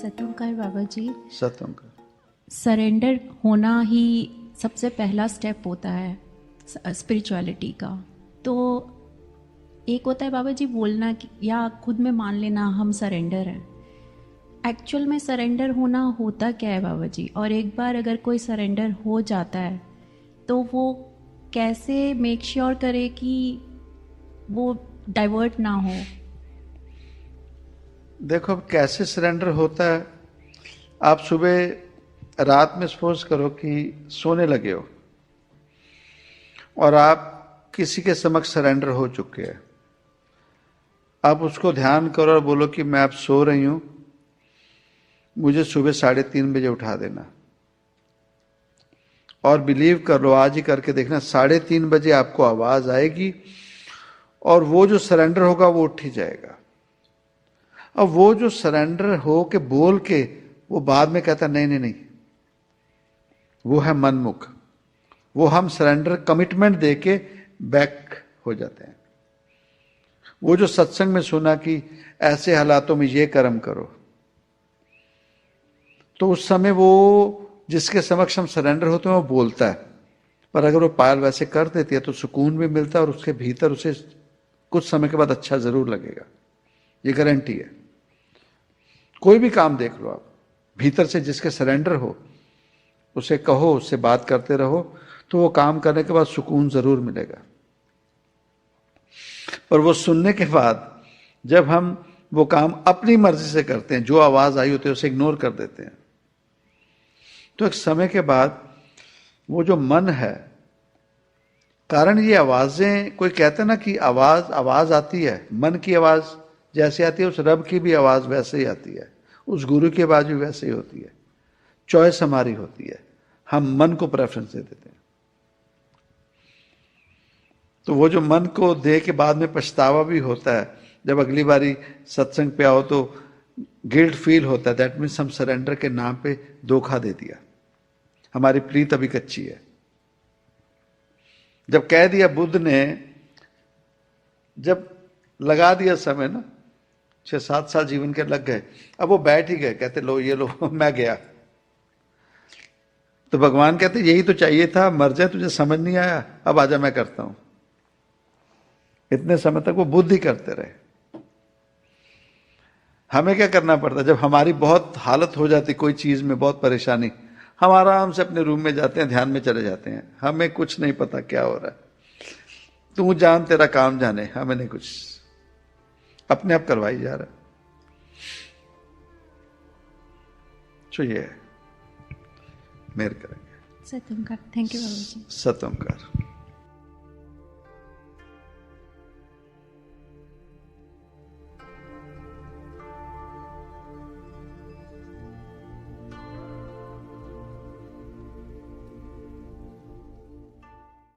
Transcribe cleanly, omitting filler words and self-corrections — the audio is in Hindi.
सतोंकार बाबा जी, सतोंकार। सरेंडर होना ही सबसे पहला स्टेप होता है स्पिरिचुअलिटी का। तो एक होता है बाबा जी बोलना या खुद में मान लेना हम सरेंडर हैं। एक्चुअल में सरेंडर होना होता क्या है बाबा जी? और एक बार अगर कोई सरेंडर हो जाता है तो वो कैसे मेक श्योर करे कि वो डाइवर्ट ना हो? देखो अब कैसे सरेंडर होता है, आप सुबह रात में सपोज करो कि सोने लगे हो और आप किसी के समक्ष सरेंडर हो चुके हैं। आप उसको ध्यान करो और बोलो कि मैं अब सो रही हूं, मुझे सुबह 3:30 बजे उठा देना। और बिलीव कर लो, आज ही करके देखना, 3:30 बजे आपको आवाज आएगी और वो जो सरेंडर होगा वो उठ ही जाएगा। अब वो जो सरेंडर हो के बोल के वो बाद में कहता नहीं नहीं नहीं, वो है मनमुख। वो हम सरेंडर कमिटमेंट दे के बैक हो जाते हैं। वो जो सत्संग में सुना कि ऐसे हालातों में ये कर्म करो, तो उस समय वो जिसके समक्ष हम सरेंडर होते हैं वो बोलता है, पर अगर वो पायल वैसे कर देती है तो सुकून भी मिलता है और उसके भीतर उसे कुछ समय के बाद अच्छा जरूर लगेगा, ये गारंटी है। कोई भी काम देख लो आप, भीतर से जिसके सरेंडर हो उसे कहो, उससे बात करते रहो, तो वो काम करने के बाद सुकून जरूर मिलेगा। और वो सुनने के बाद जब हम वो काम अपनी मर्जी से करते हैं, जो आवाज आई होती है उसे इग्नोर कर देते हैं, तो एक समय के बाद वो जो मन है, कारण ये आवाजें, कोई कहते हैं ना कि आवाज आती है, मन की आवाज जैसे आती है उस रब की भी आवाज वैसे ही आती है, उस गुरु की आवाज भी वैसे ही होती है। चॉइस हमारी होती है, हम मन को प्रेफरेंस दे देते हैं। तो वो जो मन को दे के बाद में पछतावा भी होता है, जब अगली बारी सत्संग पे आओ तो गिल्ट फील होता है, दैट मीन्स हम सरेंडर के नाम पे धोखा दे दिया, हमारी प्रीत अभी कच्ची है। जब कह दिया बुद्ध ने, जब लगा दिया समय ना, 6-7 साल जीवन के लग गए, अब वो बैठ ही गए, कहते लो ये लो मैं गया। तो भगवान कहते यही तो चाहिए था, मर जाए तुझे समझ नहीं आया, अब आजा मैं करता हूं। इतने समय तक वो बुद्ध ही करते रहे। हमें क्या करना पड़ता, जब हमारी बहुत हालत हो जाती कोई चीज में, बहुत परेशानी, हम आराम से अपने रूम में जाते हैं, ध्यान में चले जाते हैं, हमें कुछ नहीं पता क्या हो रहा है, तू जान तेरा काम जाने, हमें नहीं कुछ, अपने आप करवाई जा रहा है। तो ये है, मेहर करेंगे। सतोंकार, थैंक यू बाबा जी। सतोंकार।